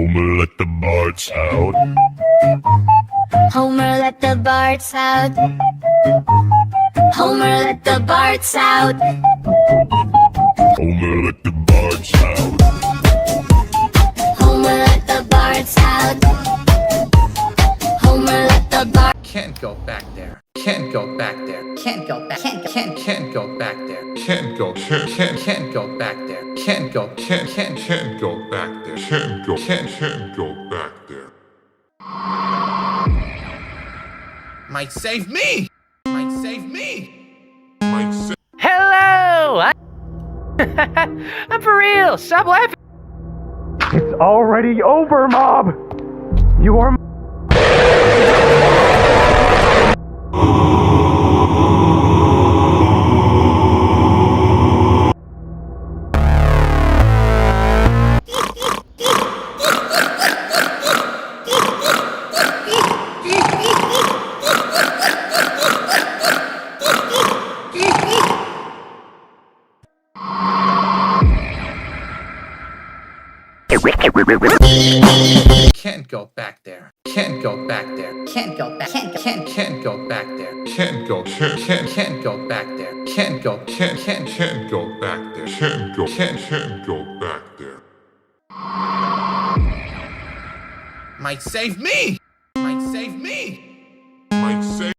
Homer let the Barts out. Homer let the Barts out. Homer let the Barts out. Homer let the Barts out. Homer let the Barts out. Homer let the Barts. Can't go back there. Can't go back there. Can't go back. Can't Can't go back there. Can't go back there. Can't go back there. Can't go back there. Might save me. Might save me. Might say Hello! I'm for real! Stop laughing! It's already over, Mob! You are... Can't go back there. Can't go back there. Can't go back. Can't go back there. Can't go back there. Can't go back there. can't go back there. Might save me. Might save me. Might say